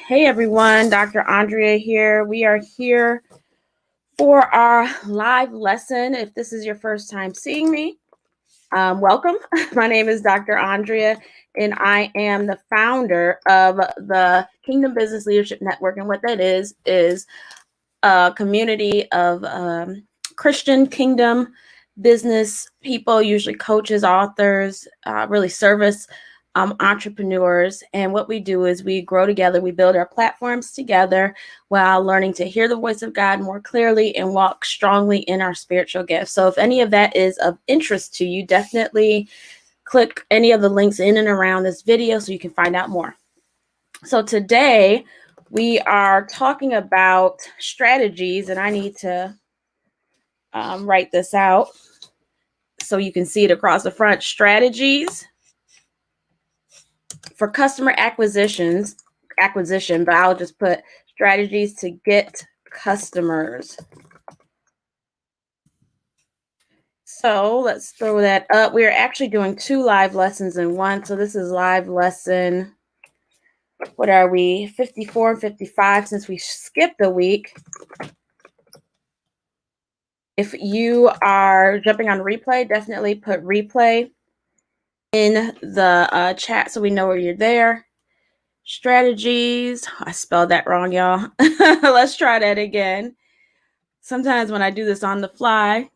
Hey everyone, Dr. Andrea here. We are here for our live lesson. If this is your first time seeing me, welcome. My name is Dr. Andrea, and I am the founder of the Kingdom Business Leadership Network. And what that is a community of Christian kingdom business people, usually coaches, authors, really service entrepreneurs. And what we do is we grow together, we build our platforms together while learning to hear the voice of God more clearly and walk strongly in our spiritual gifts. So if any of that is of interest to you, definitely click any of the links in and around this video so you can find out more. So today we are talking about strategies, and I need to write this out so you can see it across the front. Strategies for customer acquisition, but I'll just put strategies to get customers. So let's throw that up. We're actually doing 2 live lessons in one. So this is live lesson, what are we, 54 and 55, since we skipped a week. If you are jumping on replay, definitely put replay in the chat so we know where you're there. Strategies. I spelled that wrong, y'all. Let's try that again. Sometimes when I do this on the fly,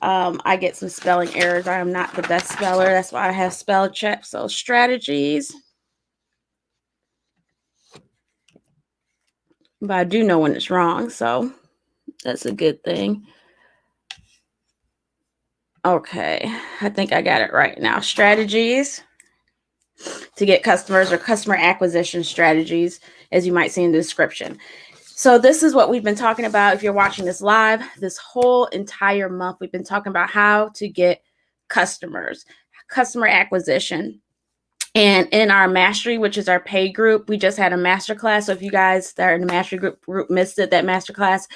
I get some spelling errors. I am not the best speller. That's why I have spell check. So strategies. But I do know when it's wrong, so that's a good thing. Okay, I think I got it right now. Strategies to get customers, or customer acquisition strategies, as you might see in the description. So this is what we've been talking about. If you're watching this live, this whole entire month, we've been talking about how to get customers, customer acquisition. And in our mastery, which is our paid group, we just had a masterclass. So if you guys that are in the mastery group missed it, that masterclass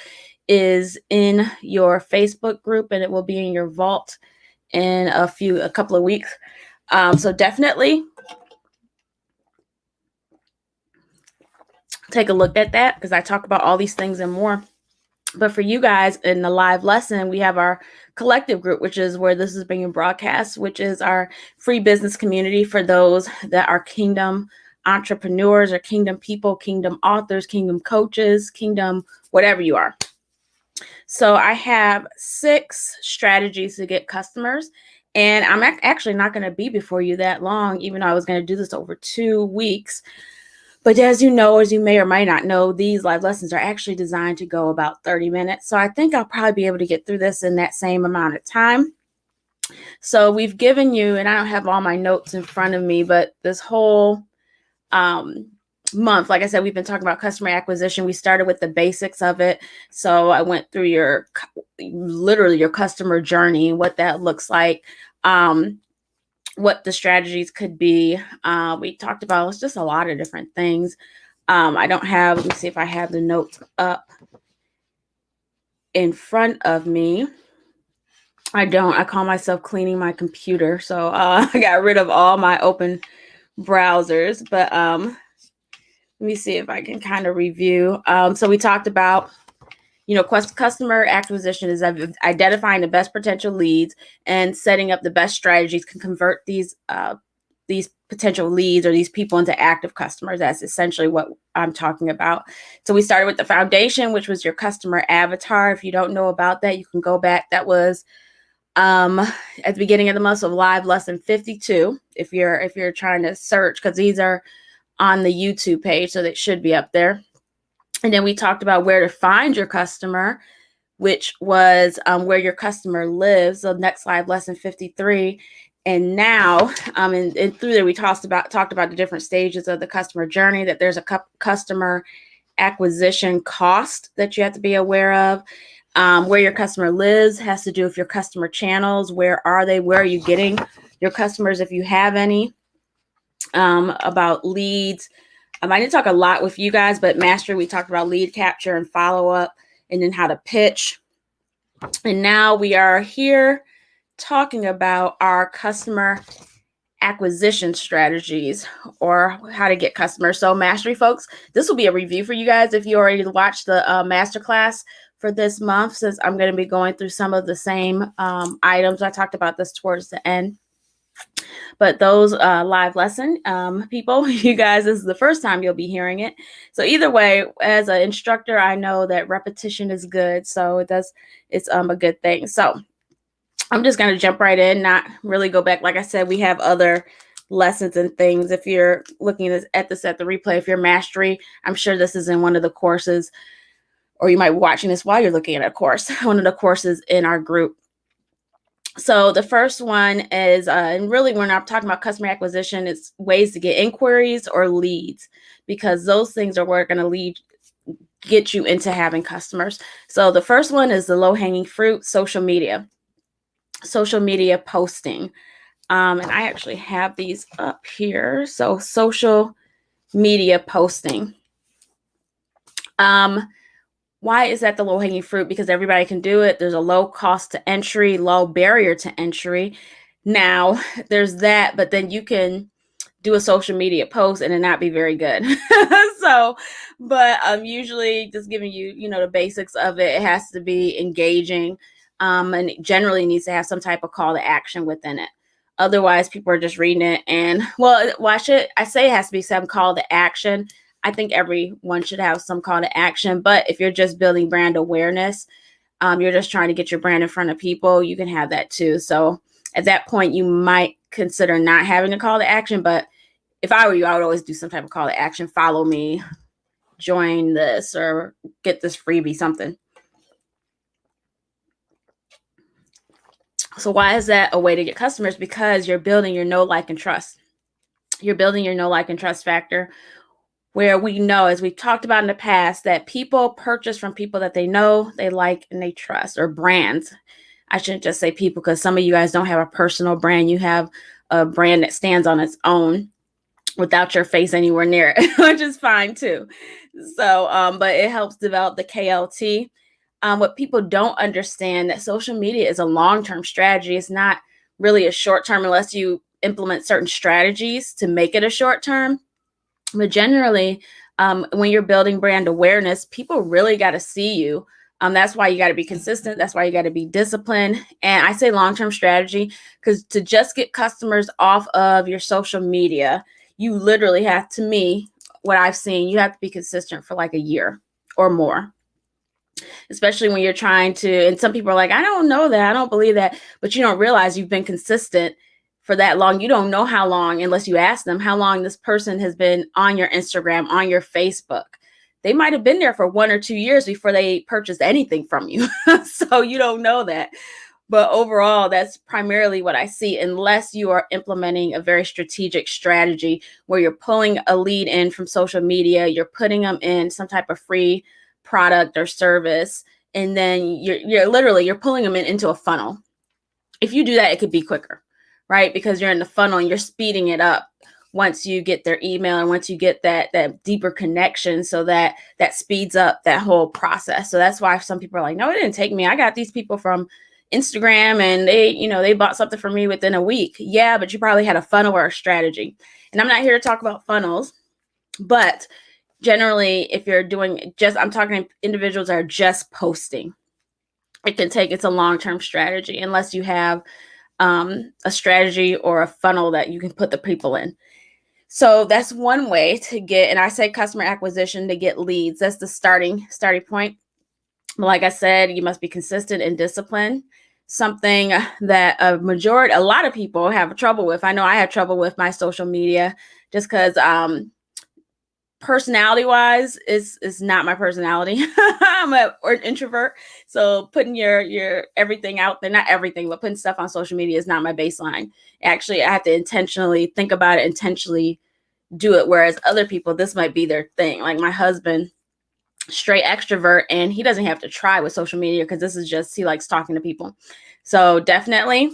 is in your Facebook group, and it will be in your vault in a couple of weeks. So definitely take a look at that, because I talk about all these things and more. But for you guys in the live lesson, we have our collective group, which is where this is being broadcast, which is our free business community for those that are kingdom entrepreneurs or kingdom people, kingdom authors, kingdom coaches, kingdom whatever you are. So I have 6 strategies to get customers, and I'm actually not going to be before you that long, even though I was going to do this over 2 weeks. But as you know, as you may or may not know, these live lessons are actually designed to go about 30 minutes. So I think I'll probably be able to get through this in that same amount of time. So we've given you, and I don't have all my notes in front of me, but this whole month, like I said, we've been talking about customer acquisition. We started with the basics of it. So I went through literally your customer journey, what that looks like. What the strategies could be. We talked about just a lot of different things. Let me see if I have the notes up in front of me. I don't. I call myself cleaning my computer. So I got rid of all my open browsers. But let me see if I can kind of review. So we talked about, customer acquisition is identifying the best potential leads and setting up the best strategies can convert these potential leads or these people into active customers. That's essentially what I'm talking about. So we started with the foundation, which was your customer avatar. If you don't know about that, you can go back. That was at the beginning of the month of live lesson 52. If you're trying to search, because these are on the YouTube page, so they should be up there. And then we talked about where to find your customer, which was where your customer lives. So next live lesson 53. And now, and through there, we talked about the different stages of the customer journey, that there's a customer acquisition cost that you have to be aware of. Where your customer lives has to do with your customer channels. Where are they? Where are you getting your customers, if you have any? About leads. I didn't talk a lot with you guys, but mastery, we talked about lead capture and follow-up, and then how to pitch. And now we are here talking about our customer acquisition strategies or how to get customers. So mastery folks, this will be a review for you guys if you already watched the masterclass for this month, since I'm going to be going through some of the same items. I talked about this towards the end. But those live lesson people, you guys, this is the first time you'll be hearing it. So either way, as an instructor, I know that repetition is good. So it's a good thing. So I'm just going to jump right in, not really go back. Like I said, we have other lessons and things. If you're looking at this at the replay, if you're mastery, I'm sure this is in one of the courses, or you might be watching this while you're looking at a course, one of the courses in our group. So the first one is, and really we're not talking about customer acquisition, it's ways to get inquiries or leads, because those things are what are going to get you into having customers. So the first one is the low-hanging fruit, social media posting. And I actually have these up here. So social media posting. Why is that the low-hanging fruit? Because everybody can do it. There's a low cost to entry, low barrier to entry. Now, there's that, but then you can do a social media post and it not be very good. So, but usually just giving you, the basics of it. It has to be engaging, and it generally needs to have some type of call to action within it. Otherwise, people are just reading it and, I say it has to be some call to action. I think everyone should have some call to action, but if you're just building brand awareness, you're just trying to get your brand in front of people, you can have that too. So at that point, you might consider not having a call to action, but if I were you, I would always do some type of call to action. Follow me, join this, or get this freebie, something. So why is that a way to get customers? Because you're building your know, like, and trust. You're building your know, like, and trust factor, where we know, as we've talked about in the past, that people purchase from people that they know, they like, and they trust, or brands. I shouldn't just say people, because some of you guys don't have a personal brand. You have a brand that stands on its own without your face anywhere near it, which is fine too. So, but it helps develop the KLT. What people don't understand, that social media is a long-term strategy. It's not really a short-term, unless you implement certain strategies to make it a short-term. But generally, when you're building brand awareness, people really got to see you. That's why you got to be consistent. That's why you got to be disciplined. And I say long-term strategy, because to just get customers off of your social media, you literally have, to me, what I've seen, you have to be consistent for like a year or more. Especially when you're trying to, and some people are like, I don't know that, I don't believe that, but you don't realize you've been consistent for that long. You don't know how long, unless you ask them how long this person has been on your Instagram, on your Facebook. They might have been there for 1 or 2 years before they purchased anything from you. So you don't know that. But overall, that's primarily what I see, unless you are implementing a very strategic strategy where you're pulling a lead in from social media, you're putting them in some type of free product or service, and then you're pulling them into a funnel. If you do that, it could be quicker, right? Because you're in the funnel and you're speeding it up once you get their email and once you get that deeper connection, so that speeds up that whole process. So that's why some people are like, no, it didn't take me. I got these people from Instagram and they bought something from me within a week. Yeah, but you probably had a funnel or a strategy. And I'm not here to talk about funnels, but generally, if you're doing I'm talking individuals that are just posting. It's a long-term strategy, unless you have a strategy or a funnel that you can put the people in. So that's one way to get, and I say customer acquisition, to get leads. That's the starting point. But like I said, you must be consistent and disciplined. Something that a lot of people have trouble with. I know I have trouble with my social media, just because personality wise is not my personality. I'm an introvert. So putting your everything out there, not everything, but putting stuff on social media is not my baseline. Actually, I have to intentionally think about it, intentionally do it. Whereas other people, this might be their thing. Like my husband, straight extrovert, and he doesn't have to try with social media, because this is just, he likes talking to people. So definitely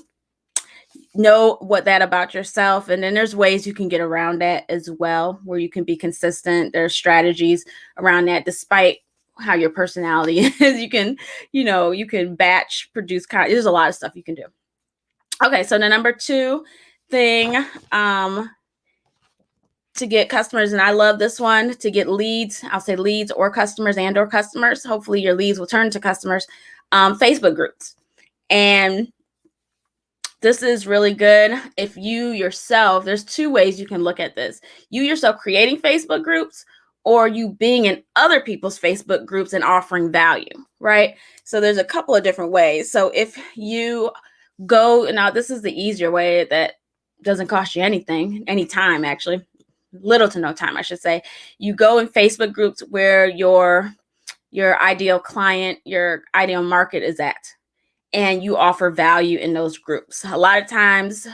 know what that about yourself. And then there's ways you can get around that as well, where you can be consistent. There's strategies around that, despite how your personality is. You can batch produce. There's a lot of stuff you can do. Okay, so the number 2 thing to get customers, and I love this one, to get leads. I'll say leads or customers, and or customers. Hopefully your leads will turn to customers. Facebook groups. And this is really good. If you yourself, there's two ways you can look at this. You yourself creating Facebook groups, or you being in other people's Facebook groups and offering value, right? So there's a couple of different ways. So if you go, now this is the easier way that doesn't cost you anything, any time actually, little to no time, I should say. You go in Facebook groups where your ideal client, your ideal market is at, and you offer value in those groups. A lot of times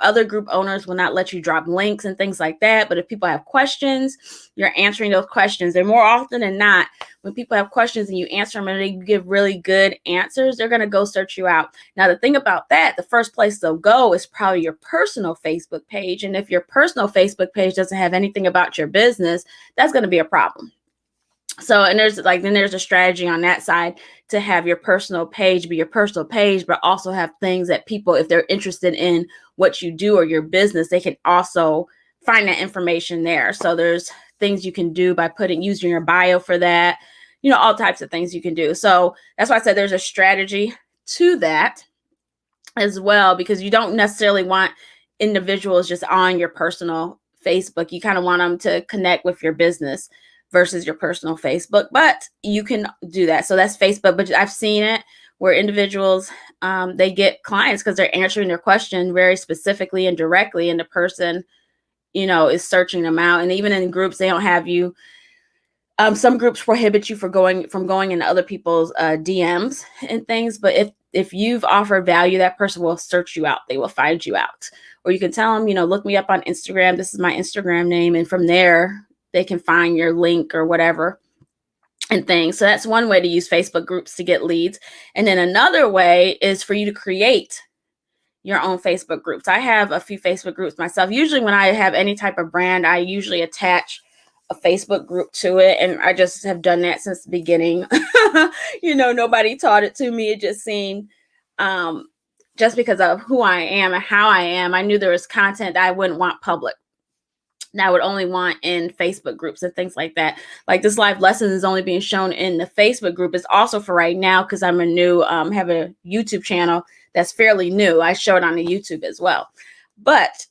other group owners will not let you drop links and things like that. But if people have questions, you're answering those questions. And more often than not, when people have questions and you answer them and they give really good answers, they're going to go search you out. Now, the thing about that, the first place they'll go is probably your personal Facebook page. And if your personal Facebook page doesn't have anything about your business, that's going to be a problem. So, and there's a strategy on that side to have your personal page be your personal page, but also have things that people, if they're interested in what you do or your business, they can also find that information there. So there's things you can do by using your bio for that, all types of things you can do. So that's why I said there's a strategy to that as well, because you don't necessarily want individuals just on your personal Facebook. You kind of want them to connect with your business versus your personal Facebook, but you can do that. So that's Facebook, but I've seen it where individuals, they get clients because they're answering their question very specifically and directly, and the person, is searching them out. And even in groups, they don't have you. Some groups prohibit you from going into other people's DMs and things, but if you've offered value, that person will search you out. They will find you out. Or you can tell them, look me up on Instagram. This is my Instagram name. And from there, they can find your link or whatever and things. So that's one way to use Facebook groups to get leads. And then another way is for you to create your own Facebook groups. I have a few Facebook groups myself. Usually when I have any type of brand, I usually attach a Facebook group to it. And I just have done that since the beginning. Nobody taught it to me. It just seemed, just because of who I am and how I am, I knew there was content that I wouldn't want public. Now I would only want in Facebook groups and things like that. Like this live lesson is only being shown in the Facebook group. It's also for right now because I'm a new, have a YouTube channel that's fairly new. I show it on the YouTube as well. But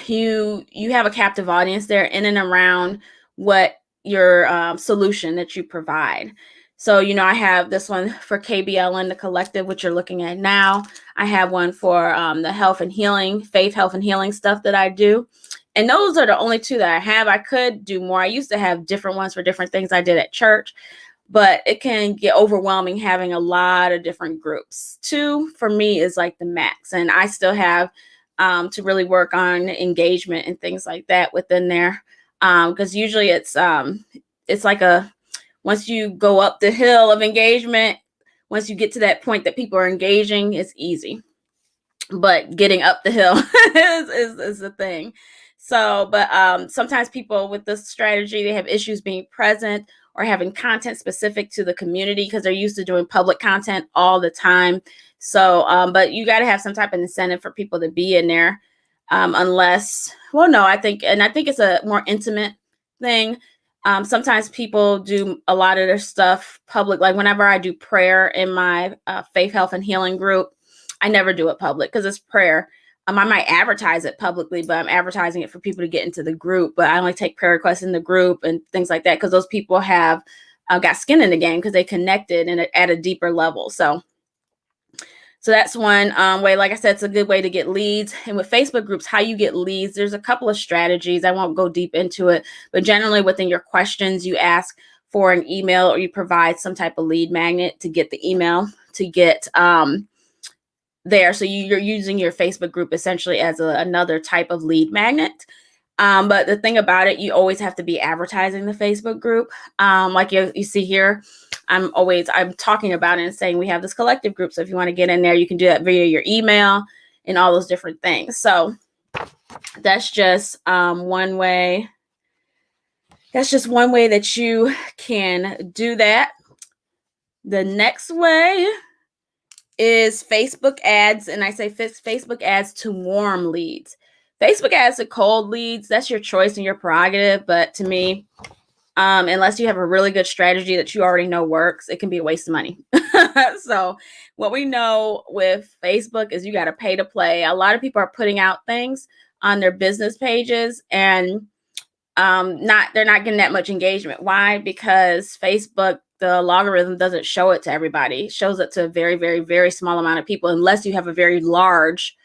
you have a captive audience there in and around what your solution that you provide. So, I have this one for KBL and the collective, which you're looking at now. I have one for the health and healing, faith, health and healing stuff that I do. And those are the only two that I have. I could do more. I used to have different ones for different things I did at church, but it can get overwhelming having a lot of different groups. 2 for me is like the max. And I still have to really work on engagement and things like that within there. Because usually it's like once you go up the hill of engagement, once you get to that point that people are engaging, it's easy. But getting up the hill is the thing. So, but sometimes people with this strategy, they have issues being present or having content specific to the community because they're used to doing public content all the time. So, but you got to have some type of incentive for people to be in there. I think it's a more intimate thing. Sometimes people do a lot of their stuff public. Like whenever I do prayer in my faith, health, and healing group, I never do it public because it's prayer. I might advertise it publicly, but I'm advertising it for people to get into the group. But I only take prayer requests in the group and things like that because those people have got skin in the game because they connected and at a deeper level. So that's one way. Like I said, it's a good way to get leads. And with Facebook groups, how you get leads, there's a couple of strategies. I won't go deep into it, but generally within your questions, you ask for an email or you provide some type of lead magnet to get the email to get there. So you're using your Facebook group essentially as another type of lead magnet. But the thing about it, you always have to be advertising the Facebook group. Like you see here, I'm talking about it and saying we have this collective group. So if you want to get in there, you can do that via your email and all those different things. So that's just one way. That's just one way that you can do that. The next way is Facebook ads. And I say Facebook ads to warm leads. Facebook ads to cold leads, that's your choice and your prerogative. But to me, unless you have a really good strategy that you already know works, it can be a waste of money. So what we know with Facebook is you got to pay to play. A lot of people are putting out things on their business pages, and they're not getting that much engagement. Why? Because Facebook, the logarithm doesn't show it to everybody. It shows it to a very, very, very small amount of people, unless you have a very large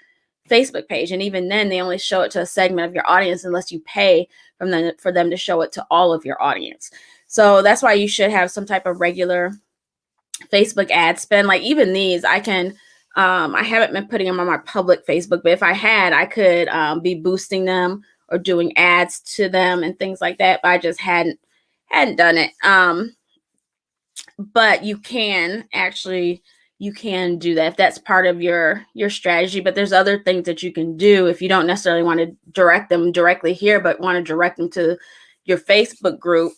Facebook page. And even then, they only show it to a segment of your audience unless you pay for them to show it to all of your audience. So that's why you should have some type of regular Facebook ad spend. Like even these, I haven't been putting them on my public Facebook, but if I had, I could be boosting them or doing ads to them and things like that. But I just hadn't done it. But you can do that if that's part of your strategy. But there's other things that you can do if you don't necessarily want to direct them directly here, but want to direct them to your Facebook group.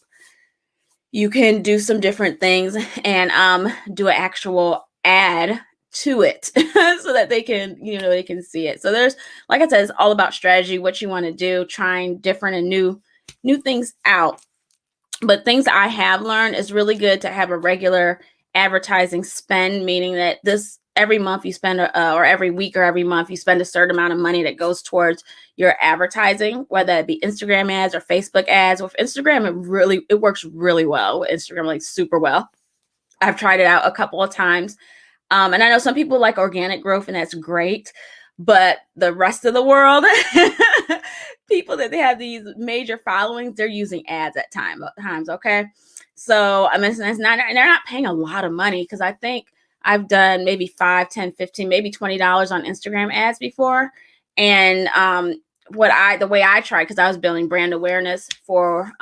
You can do some different things and do an actual ad to it so that they can see it. So there's, like I said, it's all about strategy, what you want to do, trying different and new things out. But things I have learned is really good to have a regular advertising spend, meaning that every month you spend or every week or every month you spend a certain amount of money that goes towards your advertising, whether it be Instagram ads or Facebook ads. With Instagram, it works really well with Instagram, like super well. I've tried it out a couple of times. And I know some people like organic growth, and that's great. But the rest of the world, people that they have these major followings, they're using ads at times. Okay. So I mean, they're not paying a lot of money, because I think I've done maybe $5, $10, $15, maybe $20 on Instagram ads before. And the way I tried, because I was building brand awareness for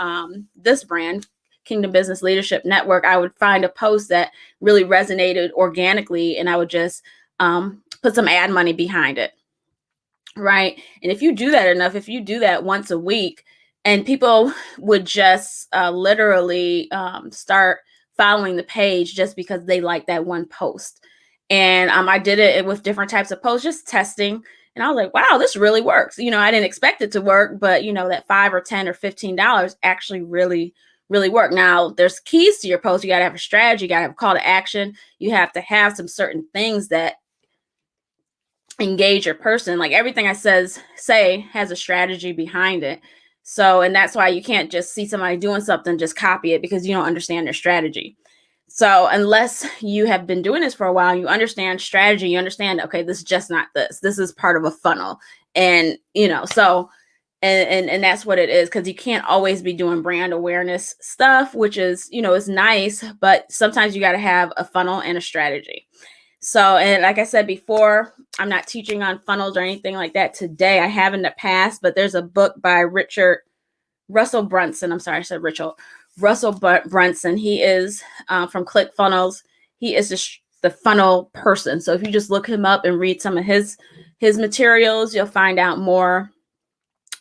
this brand, Kingdom Business Leadership Network, I would find a post that really resonated organically, and I would just put some ad money behind it. Right. And if you do that enough, if you do that once a week, and people would just literally start following the page just because they like that one post. And I did it with different types of posts, just testing. And I was like, wow, this really works. I didn't expect it to work, but that $5 or $10 or $15 actually really, really work. Now, there's keys to your post. You got to have a strategy. You got to have a call to action. You have to have some certain things that engage your person. Like everything I say has a strategy behind it. So, and that's why you can't just see somebody doing something, just copy it, because you don't understand their strategy. So unless you have been doing this for a while, you understand strategy, you understand, okay, this is just not this. This is part of a funnel. And, so, and that's what it is, because you can't always be doing brand awareness stuff, which is, is nice, but sometimes you got to have a funnel and a strategy. So, and like I said before, I'm not teaching on funnels or anything like that today. I have in the past, but there's a book by Russell Brunson. I'm sorry, I said Richard. Russell Brunson. He is from ClickFunnels. He is just the funnel person. So if you just look him up and read some of his materials, you'll find out more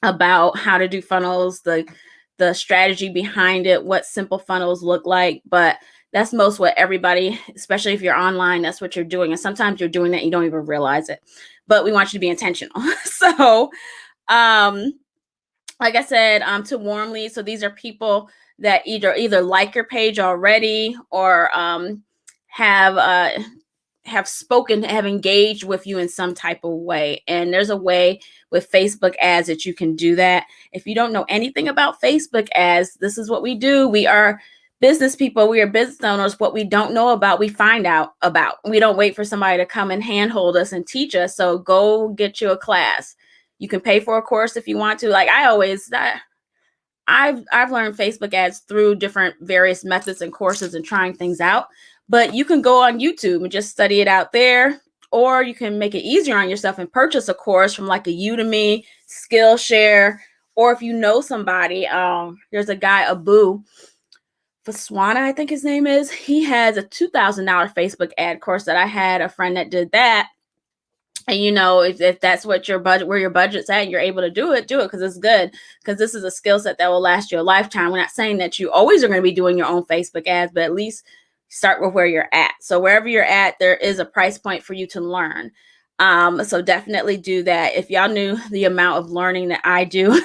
about how to do funnels, the strategy behind it, what simple funnels look like. But that's most what everybody, especially if you're online, that's what you're doing. And sometimes you're doing that, you don't even realize it. But we want you to be intentional. So, like I said, to warm leads. So these are people that either like your page already, or have spoken, have engaged with you in some type of way. And there's a way with Facebook ads that you can do that. If you don't know anything about Facebook ads, this is what we do. We are business people. We are business owners. What we don't know about, we find out about. We don't wait for somebody to come and handhold us and teach us. So go get you a class. You can pay for a course if you want to. Like I've learned Facebook ads through different various methods and courses and trying things out. But you can go on YouTube and just study it out there, or you can make it easier on yourself and purchase a course from like a Udemy, Skillshare, or if you know somebody, there's a guy, Abu Faswana, I think his name is. He has a $2,000 Facebook ad course that I had a friend that did that. And if that's what your budget, where your budget's at, and you're able to do it, because it's good. Because this is a skill set that will last you a lifetime. We're not saying that you always are going to be doing your own Facebook ads, but at least start with where you're at. So wherever you're at, there is a price point for you to learn. So definitely do that. If y'all knew the amount of learning that I do,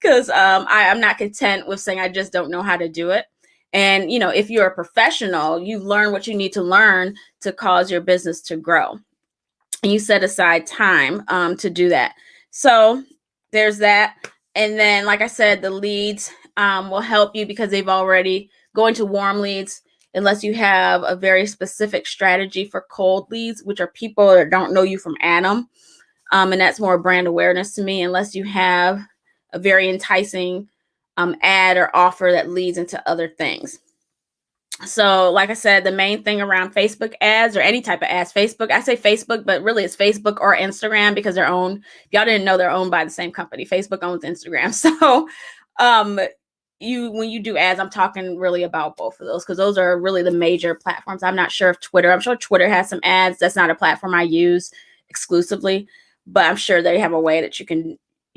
because I'm not content with saying I just don't know how to do it. And, if you're a professional, you learn what you need to learn to cause your business to grow. And you set aside time to do that. So there's that. And then, like I said, the leads will help you because they've already going to warm leads, unless you have a very specific strategy for cold leads, which are people that don't know you from Adam. And that's more brand awareness to me, unless you have a very enticing ad or offer that leads into other things. So like I said, the main thing around Facebook ads or any type of ads, Facebook, I say Facebook, but really it's Facebook or Instagram because they're owned. If y'all didn't know, they're owned by the same company. Facebook owns Instagram. So when you do ads, I'm talking really about both of those because those are really the major platforms. I'm not sure if I'm sure Twitter has some ads. That's not a platform I use exclusively, but I'm sure they have a way that you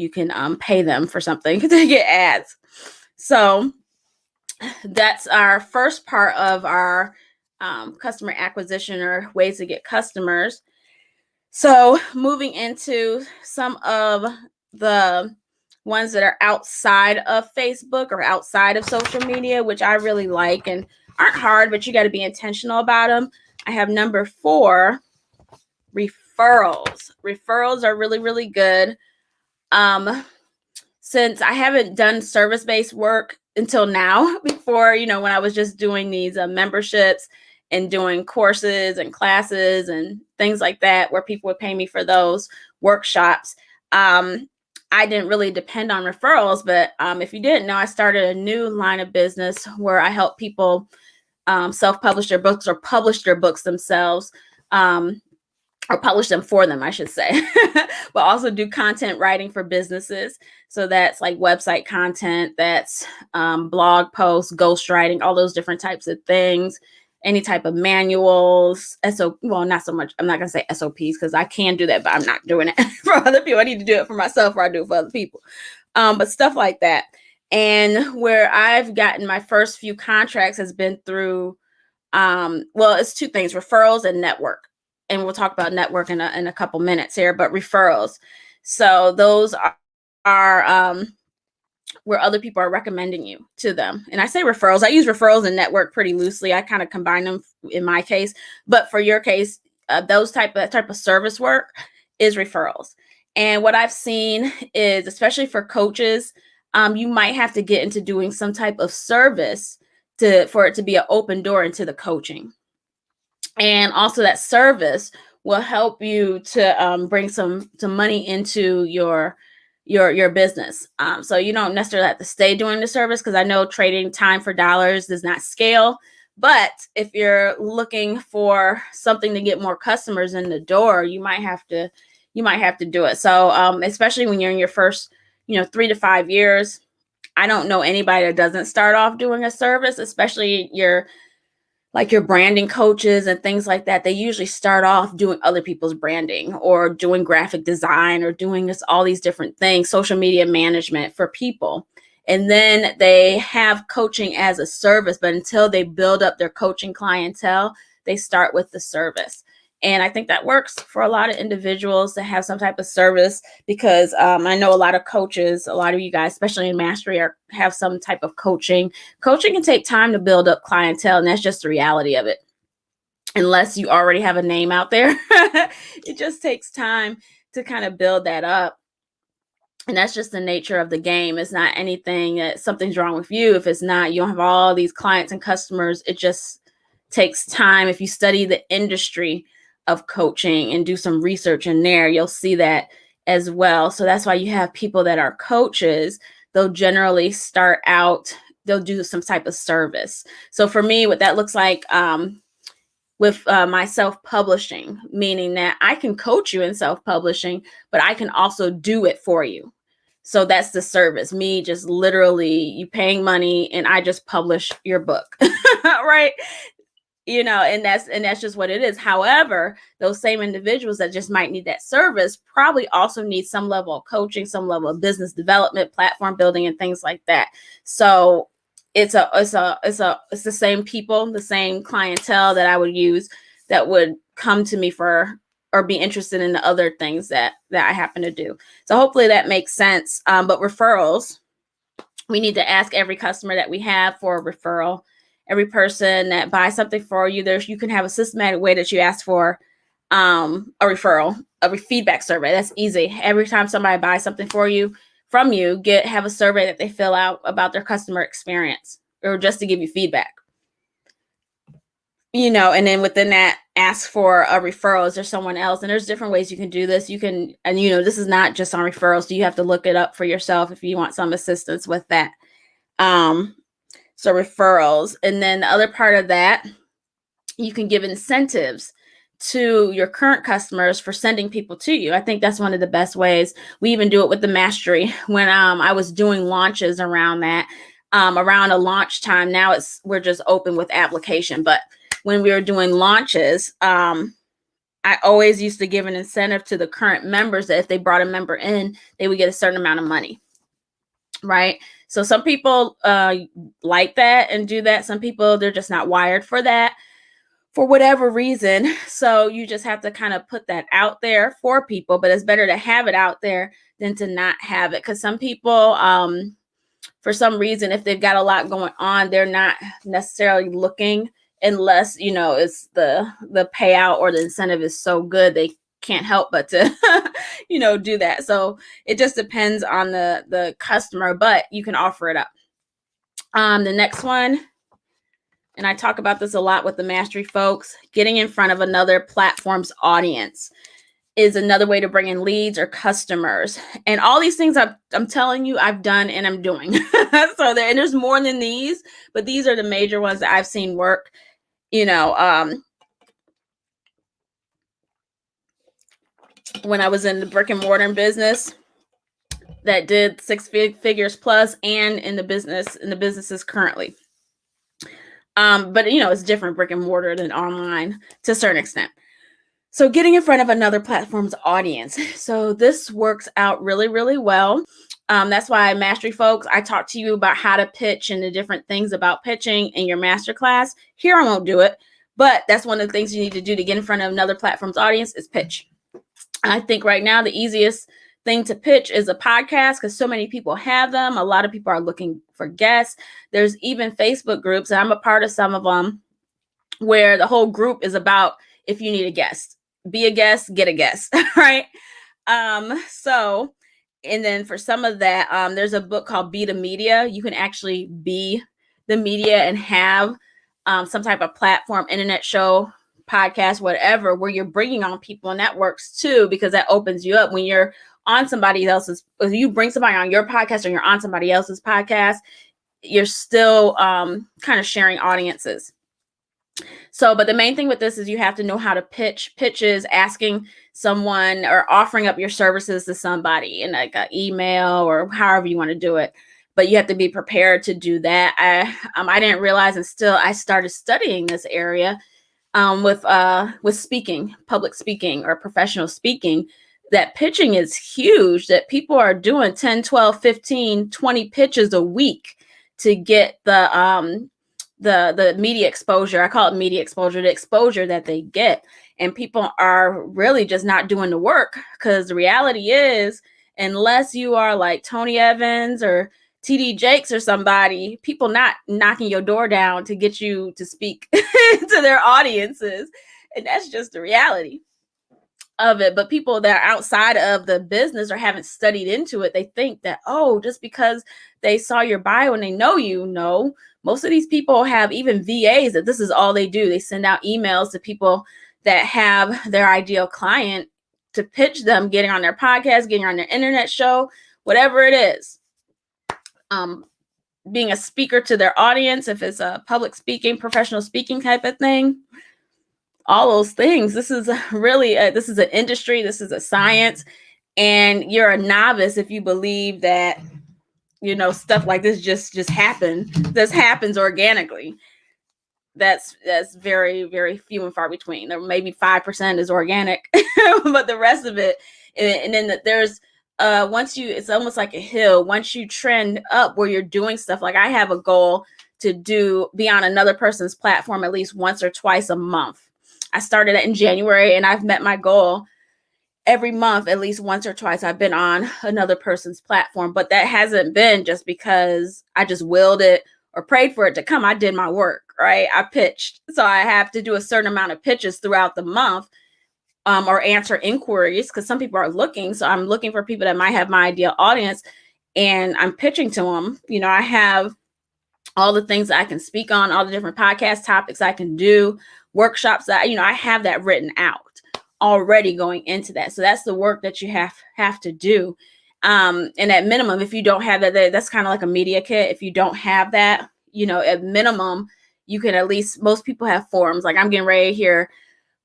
can pay them for something to get ads. So that's our first part of our customer acquisition or ways to get customers. So moving into some of the ones that are outside of Facebook or outside of social media, which I really like and aren't hard, but you got to be intentional about them. I have number 4, referrals. Referrals are really, really good. Since I haven't done service-based work until now, before, when I was just doing these memberships and doing courses and classes and things like that, where people would pay me for those workshops, I didn't really depend on referrals. But if you didn't know, I started a new line of business where I help people self-publish their books or publish their books themselves. Or publish them for them, I should say, but also do content writing for businesses. So that's like website content, that's blog posts, ghostwriting, all those different types of things, any type of manuals, well, not so much. I'm not going to say SOPs because I can do that, but I'm not doing it for other people. I need to do it for myself or I do it for other people. But stuff like that. And where I've gotten my first few contracts has been through, it's 2 things, referrals and network. And we'll talk about network in a couple minutes here, but referrals. So those are where other people are recommending you to them. And I say referrals. I use referrals and network pretty loosely. I kind of combine them in my case. But for your case, those type of service work is referrals. And what I've seen is, especially for coaches, you might have to get into doing some type of service for it to be an open door into the coaching. And also that service will help you to bring some money into your business. So you don't necessarily have to stay doing the service, because I know trading time for dollars does not scale. But if you're looking for something to get more customers in the door, you might have to do it. So especially when you're in your first 3 to 5 years, I don't know anybody that doesn't start off doing a service, especially your branding coaches and things like that. They usually start off doing other people's branding or doing graphic design or doing all these different things, social media management for people. And then they have coaching as a service, but until they build up their coaching clientele, they start with the service. And I think that works for a lot of individuals to have some type of service, because I know a lot of coaches, a lot of you guys, especially in mastery, have some type of coaching. Coaching can take time to build up clientele, and that's just the reality of it. Unless you already have a name out there, it just takes time to kind of build that up. And that's just the nature of the game. It's not anything that something's wrong with you. If it's not, you don't have all these clients and customers. It just takes time. If you study the industry of coaching and do some research in there, you'll see that as well. So that's why you have people that are coaches. They'll generally start out, they'll do some type of service. So for me, what that looks like with my self-publishing, meaning that I can coach you in self-publishing, but I can also do it for you. So that's the service. Me just literally, you paying money and I just publish your book, right? And that's just what it is. However, those same individuals that just might need that service probably also need some level of coaching, some level of business development, platform building, and things like that. So it's the same people, the same clientele that I would use that would come to me for or be interested in the other things that I happen to do. So hopefully that makes sense. But referrals, we need to ask every customer that we have for a referral. Every person that buys something for you, you can have a systematic way that you ask for a referral, a feedback survey. That's easy. Every time somebody buys something from you, have a survey that they fill out about their customer experience, or just to give you feedback. And then within that, ask for a referral. Is there someone else? And there's different ways you can do this. You can, and this is not just on referrals, so you have to look it up for yourself if you want some assistance with that. So referrals. And then the other part of that, you can give incentives to your current customers for sending people to you. I think that's one of the best ways. We even do it with the mastery. When I was doing launches around that, around a launch time, now we're just open with application. But when we were doing launches, I always used to give an incentive to the current members that if they brought a member in, they would get a certain amount of money. Right? So some people like that and do that. Some people, they're just not wired for that for whatever reason. So you just have to kind of put that out there for people, but it's better to have it out there than to not have it. Because some people, for some reason, if they've got a lot going on, they're not necessarily looking unless, it's the payout or the incentive is so good, they can't help but to, do that. So it just depends on the customer, but you can offer it up. The next one, and I talk about this a lot with the mastery folks, getting in front of another platform's audience is another way to bring in leads or customers. And all these things I'm telling you, I've done and I'm doing. So there's more than these, but these are the major ones that I've seen work. When I was in the brick and mortar business that did 6 figures plus, and in the businesses currently. But it's different brick and mortar than online to a certain extent. So getting in front of another platform's audience. So this works out really, really well. That's why mastery folks, I talk to you about how to pitch and the different things about pitching in your masterclass. Here I won't do it, but that's one of the things you need to do to get in front of another platform's audience is pitch. I think right now the easiest thing to pitch is a podcast because so many people have them. A lot of people are looking for guests. There's even Facebook groups, and I'm a part of some of them, where the whole group is about if you need a guest, be a guest, get a guest, right? So, and then for some of that, there's a book called Be the Media. You can actually be the media and have some type of platform, internet show, podcast, whatever, where you're bringing on people, and that works too, because that opens you up when you're on somebody else's, if you bring somebody on your podcast or you're on somebody else's podcast, you're still kind of sharing audiences. So, but the main thing with this is you have to know how to pitch. Pitches, asking someone or offering up your services to somebody in like an email or however you want to do it. But you have to be prepared to do that. I didn't realize, and I started studying this area with speaking, public speaking or professional speaking, that pitching is huge, that people are doing 10, 12, 15, 20 pitches a week to get the media exposure. I call it media exposure, the exposure that they get. And people are really just not doing the work, because the reality is, unless you are like Tony Evans or TD Jakes or somebody, people not knocking your door down to get you to speak to their audiences. And that's just the reality of it. But people that are outside of the business or haven't studied into it, they think that, oh, just because they saw your bio and they know you, no. Most of these people have even VAs that this is all they do. They send out emails to people that have their ideal client to pitch them getting on their podcast, getting on their internet show, whatever it is. Being a speaker to their audience, if it's a public speaking, professional speaking type of thing, all those things. This is really, this is an industry, this is a science, and you're a novice if you believe that, stuff like this just happens. This happens organically. That's very, very few and far between. Or maybe 5% is organic, but the rest of it, and then there's it's almost like a hill. Once you trend up where you're doing stuff, like I have a goal to be on another person's platform at least once or twice a month. I started it in January, and I've met my goal. Every month, at least once or twice, I've been on another person's platform, but that hasn't been just because I just willed it or prayed for it to come. I did my work, right? I pitched. So I have to do a certain amount of pitches throughout the month, or answer inquiries, because some people are looking. So I'm looking for people that might have my ideal audience, and I'm pitching to them. I have all the things that I can speak on, all the different podcast topics I can do, workshops that, I have that written out already going into that. So that's the work that you have to do. And at minimum, if you don't have that, that's kind of like a media kit. If you don't have that, at minimum, you can at least, most people have forms. Like I'm getting ready here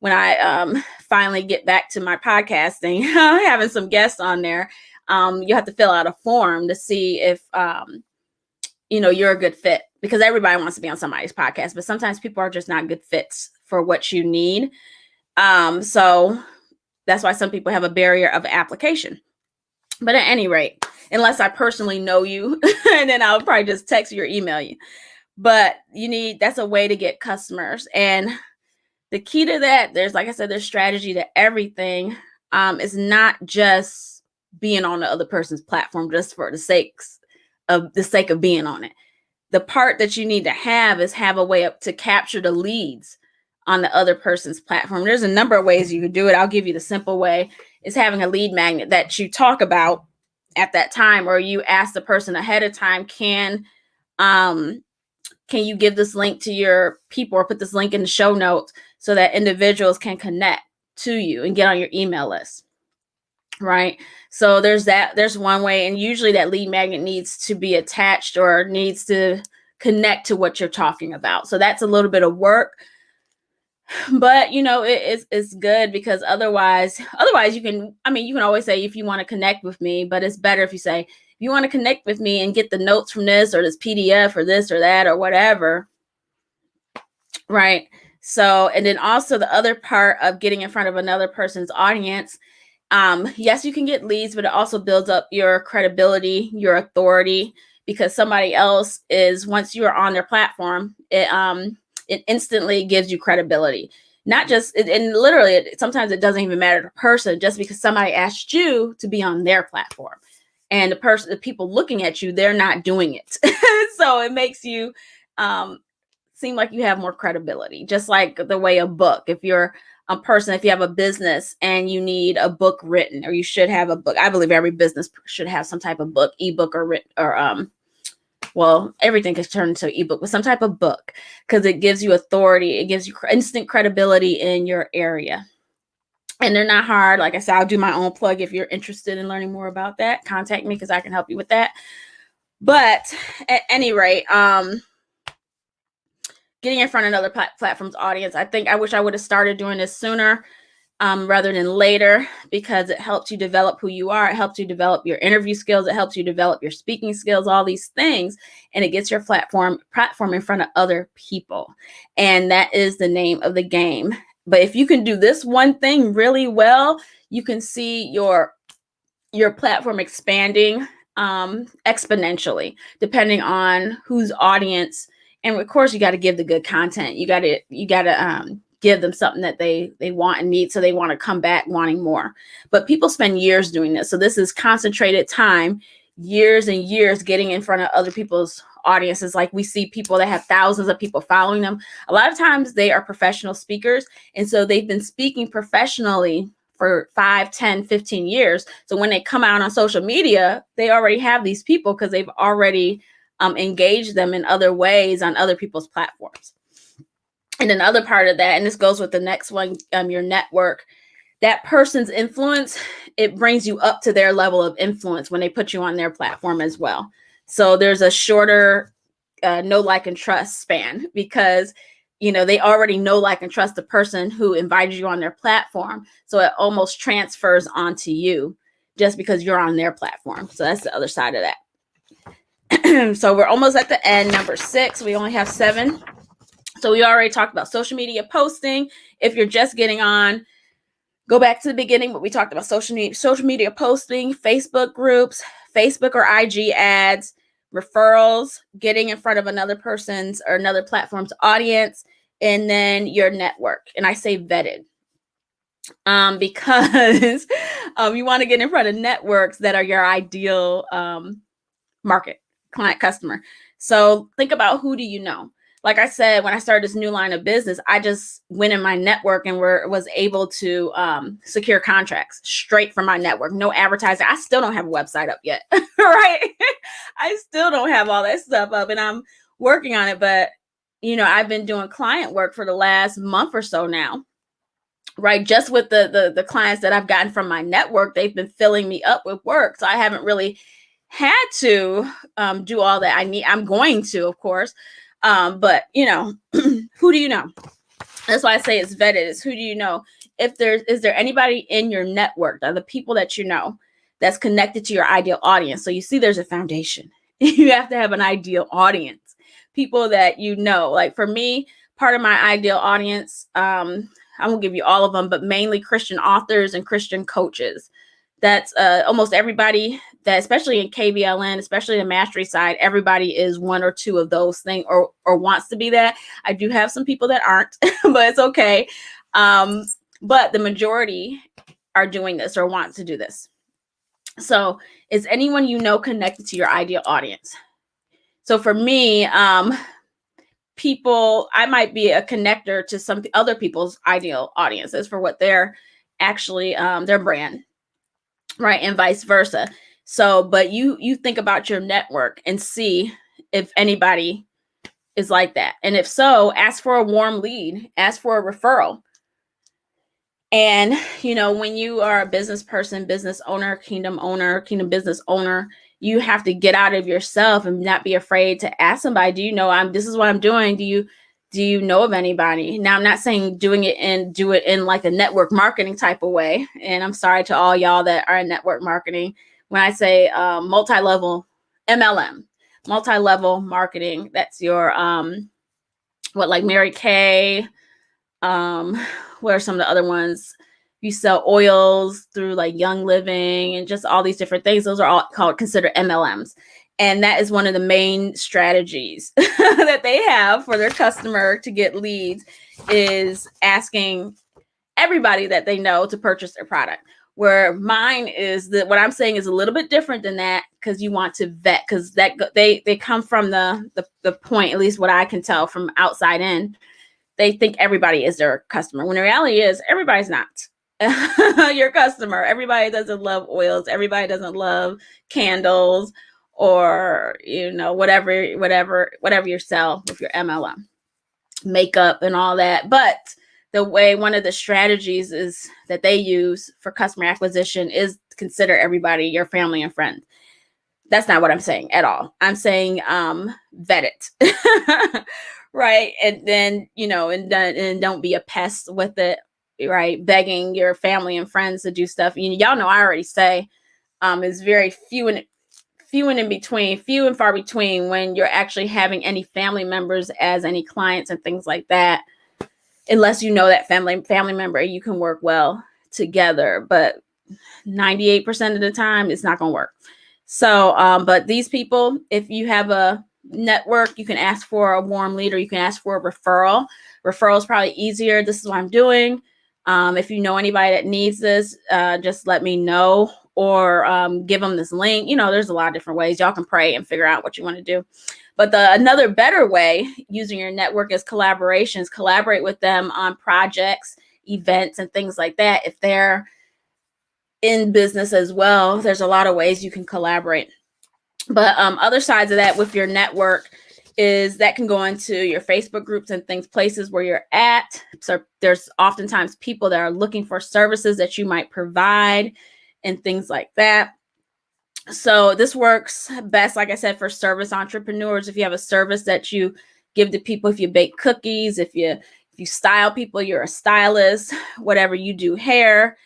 when I finally get back to my podcasting, having some guests on there. You have to fill out a form to see if, you're a good fit, because everybody wants to be on somebody's podcast, but sometimes people are just not good fits for what you need. So that's why some people have a barrier of application. But at any rate, unless I personally know you, and then I'll probably just text you or email you. But that's a way to get customers. And the key to that, like I said, there's strategy to everything. Is not just being on the other person's platform just for the sake of being on it. The part that you need to have is have a way to capture the leads on the other person's platform. There's a number of ways you could do it. I'll give you the simple way, is having a lead magnet that you talk about at that time, or you ask the person ahead of time, can you give this link to your people, or put this link in the show notes so that individuals can connect to you and get on your email list, right? So there's one way, and usually that lead magnet needs to be attached or needs to connect to what you're talking about. So that's a little bit of work. But it's good, because otherwise you can always say, if you want to connect with me, but it's better if you say, if you want to connect with me and get the notes from this or this PDF or this or that or whatever, right? So, and then also the other part of getting in front of another person's audience, yes, you can get leads, but it also builds up your credibility, your authority, because somebody else once you are on their platform, it instantly gives you credibility. Not just, and literally, sometimes it doesn't even matter to the person, just because somebody asked you to be on their platform, and the people looking at you, they're not doing it. So it makes you seem like you have more credibility. Just like the way a book, if you're a person, if you have a business and you need a book written, or you should have a book. I believe every business should have some type of book, ebook or written, or well, everything is turned into ebook, but some type of book, because it gives you authority. It gives you instant credibility in your area. And they're not hard. Like I said, I'll do my own plug. If you're interested in learning more about that, contact me, because I can help you with that. But at any rate, getting in front of another platform's audience, I wish I would have started doing this sooner, rather than later, because it helps you develop who you are. It helps you develop your interview skills. It helps you develop your speaking skills, all these things. And it gets your platform in front of other people. And that is the name of the game. But if you can do this one thing really well, you can see your platform expanding exponentially, depending on whose audience. And of course, you got to give the good content. You got to give them something that they want and need, so they want to come back wanting more. But people spend years doing this. So this is concentrated time, years and years getting in front of other people's audiences. Like we see people that have thousands of people following them. A lot of times they are professional speakers. And so they've been speaking professionally for 5, 10, 15 years. So when they come out on social media, they already have these people, because they've already engaged them in other ways on other people's platforms. And another part of that, and this goes with the next one, your network, that person's influence, it brings you up to their level of influence when they put you on their platform as well. So there's a shorter know, like, and trust span, because they already know, like, and trust the person who invited you on their platform. So it almost transfers onto you just because you're on their platform. So that's the other side of that. So we're almost at the end, number 6. We only have 7. So we already talked about social media posting. If you're just getting on, go back to the beginning, but we talked about social media posting, Facebook groups, Facebook or IG ads. referrals, getting in front of another person's or another platform's audience, and then your network. And I say vetted because you want to get in front of networks that are your ideal market, client, customer. So think about, who do you know? Like I said, when I started this new line of business, I just went in my network and was able to secure contracts straight from my network. No advertising. I still don't have a website up yet, right? I still don't have all that stuff up, and I'm working on it. But, I've been doing client work for the last month or so now, right? Just with the clients that I've gotten from my network, they've been filling me up with work. So I haven't really had to do all that I need. I'm going to, of course. But who do you know? That's why I say it's vetted. It's who do you know? Is there anybody in your network, the people that you know, that's connected to your ideal audience? So you see, there's a foundation. You have to have an ideal audience, people that you know. Like for me, part of my ideal audience, I won't give you all of them, but mainly Christian authors and Christian coaches. That's almost everybody that, especially in KBLN, especially the mastery side, everybody is one or two of those things, or wants to be that. I do have some people that aren't, but it's okay. But the majority are doing this or want to do this. So is anyone you know connected to your ideal audience? So for me, people, I might be a connector to some other people's ideal audiences for what they're actually, their brand, right? And vice versa. So, but you think about your network and see if anybody is like that. And if so, ask for a warm lead, ask for a referral. And, when you are a business person, business owner, kingdom business owner, you have to get out of yourself and not be afraid to ask somebody, do you know, this is what I'm doing. Do you know of anybody? Now, I'm not saying do it in like a network marketing type of way. And I'm sorry to all y'all that are in network marketing. When I say multi-level MLM, multi-level marketing, that's your, like Mary Kay, what are some of the other ones? You sell oils through like Young Living and just all these different things. Those are all considered MLMs. And that is one of the main strategies that they have for their customer to get leads, is asking everybody that they know to purchase their product. Where mine is that what I'm saying is a little bit different than that, because you want to vet, because that they come from the point, at least what I can tell from outside in, they think everybody is their customer, when the reality is everybody's not your customer. Everybody doesn't love oils. Everybody doesn't love candles, or whatever you sell with your MLM, makeup and all that. But one of the strategies is that they use for customer acquisition is to consider everybody your family and friends. That's not what I'm saying at all. I'm saying vet it. Right. And then, and don't be a pest with it, right? Begging your family and friends to do stuff. Y'all know I already say it's very few and far between when you're actually having any family members as any clients and things like that, unless you know that family member, you can work well together. But 98% of the time, it's not going to work. So, but these people, if you have a network, you can ask for a warm lead, or you can ask for a referral. Referral is probably easier. This is what I'm doing. If you know anybody that needs this, just let me know, or give them this link. There's a lot of different ways. Y'all can pray and figure out what you want to do. But another better way using your network is collaborations. Collaborate with them on projects, events, and things like that. If they're in business as well, there's a lot of ways you can collaborate. But other sides of that with your network is that can go into your Facebook groups and things, places where you're at. So there's oftentimes people that are looking for services that you might provide and things like that. So this works best, like I said, for service entrepreneurs. If you have a service that you give to people, if you bake cookies, if you style people, you're a stylist, whatever you do, hair.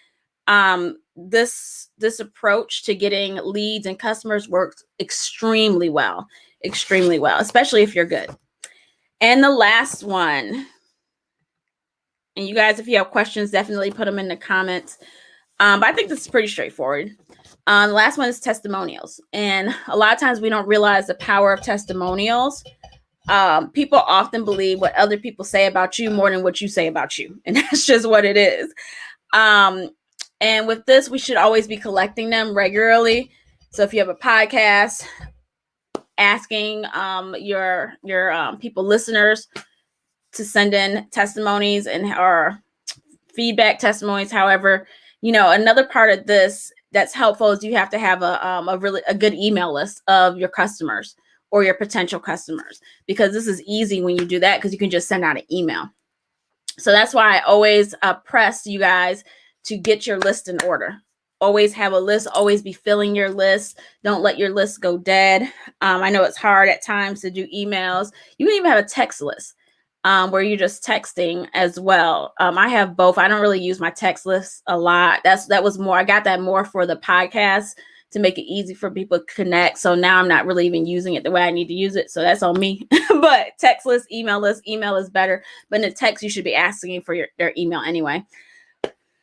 This approach to getting leads and customers works extremely well, especially if you're good. And the last one, and you guys, if you have questions, definitely put them in the comments. But I think this is pretty straightforward. The last one is testimonials. And a lot of times we don't realize the power of testimonials. People often believe what other people say about you more than what you say about you. And that's just what it is. And with this, we should always be collecting them regularly. So if you have a podcast, asking your people, listeners, to send in testimonies and or feedback testimonies. However, another part of this that's helpful is you have to have a good email list of your customers or your potential customers, because this is easy when you do that, because you can just send out an email. So that's why I always press you guys to get your list in order. Always have a list, always be filling your list. Don't let your list go dead. I know it's hard at times to do emails. You can even have a text list where you're just texting as well. I have both. I don't really use my text list a lot. That was more, I got that more for the podcast to make it easy for people to connect. So now I'm not really even using it the way I need to use it. So that's on me. But text list, email is better. But in the text, you should be asking for their email anyway.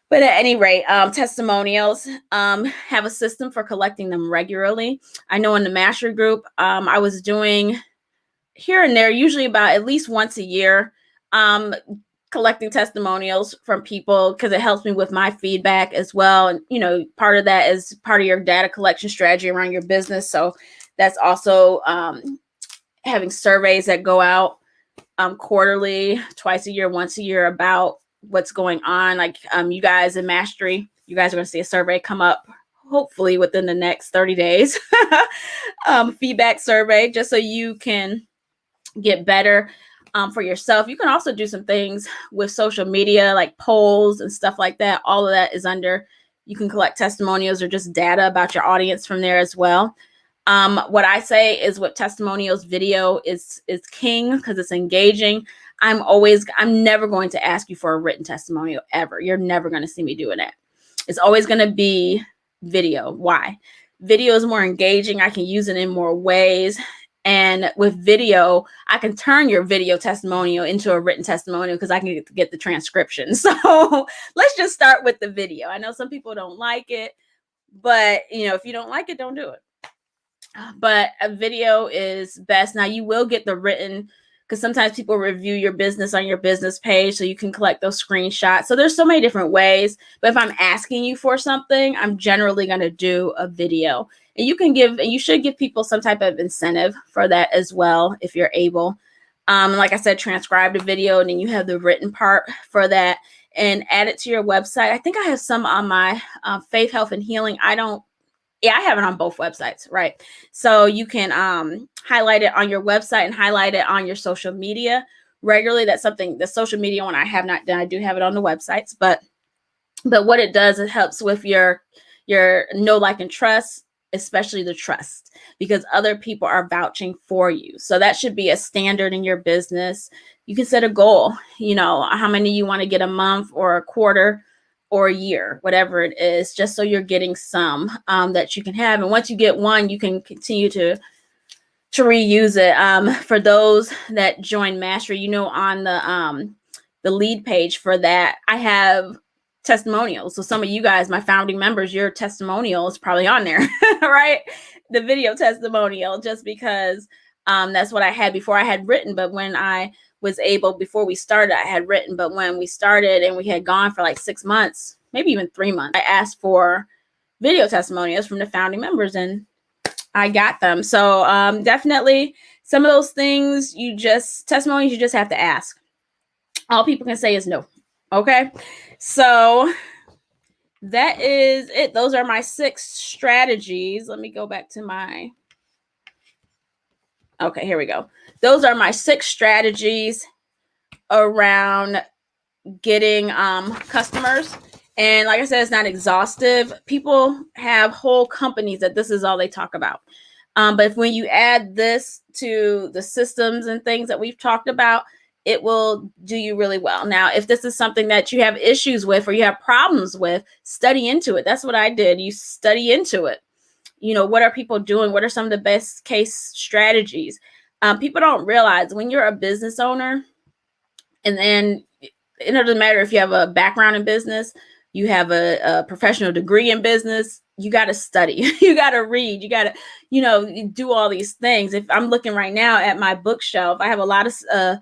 But at any rate, testimonials, have a system for collecting them regularly. I know in the mastery group, I was doing here and there, usually about at least once a year, collecting testimonials from people, because it helps me with my feedback as well. And, part of that is part of your data collection strategy around your business. So that's also having surveys that go out quarterly, twice a year, once a year about what's going on. Like you guys in Mastery, you guys are going to see a survey come up hopefully within the next 30 days, feedback survey, just so you can get better for yourself. You can also do some things with social media, like polls and stuff like that. All of that is under, you can collect testimonials or just data about your audience from there as well. What I say is with testimonials, video is king, because it's engaging. I'm never going to ask you for a written testimonial ever. You're never going to see me doing that. It's always going to be video. Why? Video is more engaging. I can use it in more ways. And with video, I can turn your video testimonial into a written testimonial, because I can get the transcription. So let's just start with the video. I know some people don't like it, but if you don't like it, don't do it. But a video is best. Now you will get the written, because sometimes people review your business on your business page, so you can collect those screenshots. So there's so many different ways. But if I'm asking you for something, I'm generally going to do a video. And you should give people some type of incentive for that as well, if you're able. Like I said, transcribe the video, and then you have the written part for that, and add it to your website. I think I have some on my Faith, Health, and Healing. I have it on both websites, right? So you can highlight it on your website and highlight it on your social media regularly. That's something, the social media one I have not done. I do have it on the websites, but what it does, it helps with your know, like, and trust, especially the trust, because other people are vouching for you. So that should be a standard in your business. You can set a goal, how many you want to get a month or a quarter or a year, whatever it is, just so you're getting some that you can have. And once you get one, you can continue to reuse it. For those that join Mastery, on the lead page for that, I have testimonials. So some of you guys, my founding members, your testimonial is probably on there, right? The video testimonial, just because that's what I had before. I had written, but when I was able, before we started, I had written, but when we started and we had gone for like 6 months, maybe even 3 months, I asked for video testimonials from the founding members, and I got them. So definitely some of those things, testimonials, you just have to ask. All people can say is no. Okay. So that is it. Those are my 6 strategies. Let me go back to okay, here we go. Those are my 6 strategies around getting customers. And like I said, it's not exhaustive. People have whole companies that this is all they talk about. But when you add this to the systems and things that we've talked about, it will do you really well. Now, if this is something that you have issues with or you have problems with, study into it. That's what I did. You study into it. What are people doing? What are some of the best case strategies? People don't realize when you're a business owner, and then it doesn't matter if you have a background in business, you have a professional degree in business, you got to study, you got to read, you got to, you know, do all these things. If I'm looking right now at my bookshelf, I have a lot of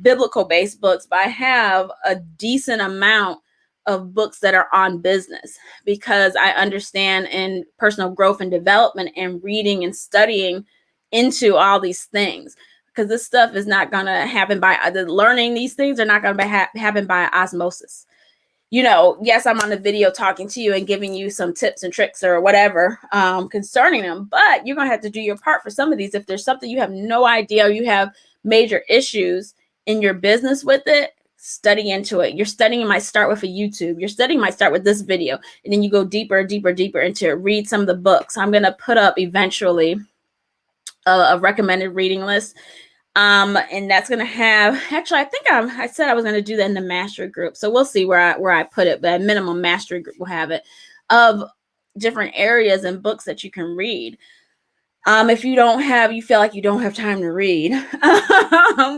biblical based books, but I have a decent amount of books that are on business, because I understand in personal growth and development and reading and studying into all these things, because this stuff is not going to happen by learning. These things are not going to happen by osmosis. You know, yes, I'm on the video talking to you and giving you some tips and tricks or whatever concerning them, but you're going to have to do your part for some of these. If there's something you have no idea, or you have major issues in your business with it, study into it. Your studying might start with a YouTube. Your studying might start with this video, and then you go deeper and deeper, deeper into it. Read some of the books. I'm going to put up eventually a recommended reading list. And that's going to have, actually, I think I said I was going to do that in the mastery group. So we'll see where I put it, but at minimum mastery group will have it, of different areas and books that you can read. If you feel like you don't have time to read,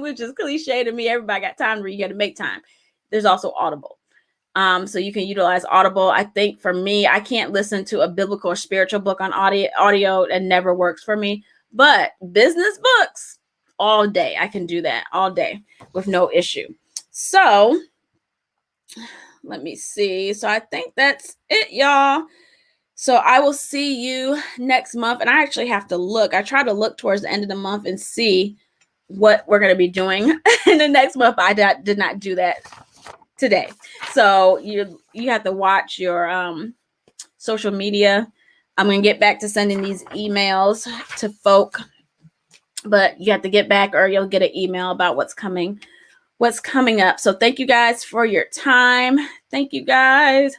which is cliche to me, everybody got time to read, you got to make time. There's also Audible. So you can utilize Audible. I think for me, I can't listen to a biblical or spiritual book on audio. It never works for me, but business books, all day. I can do that all day with no issue. So let me see. So I think that's it, y'all. So I will see you next month. And I actually have to look. I try to look towards the end of the month and see what we're going to be doing in the next month. I did not do that today. So you have to watch your social media. I'm going to get back to sending these emails to folk, but you have to get back or you'll get an email about what's coming up. So thank you guys for your time. Thank you guys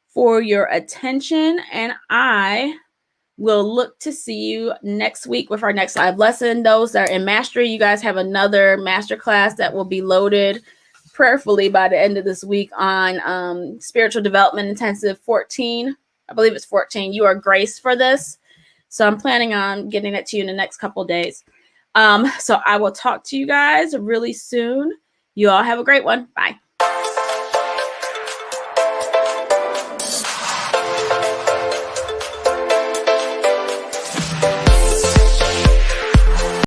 for your attention. And I will look to see you next week with our next live lesson. Those that are in mastery, you guys have another masterclass that will be loaded prayerfully by the end of this week on spiritual development intensive 14. I believe it's 14. You are graced for this. So I'm planning on getting it to you in the next couple of days. So I will talk to you guys really soon. You all have a great one. Bye.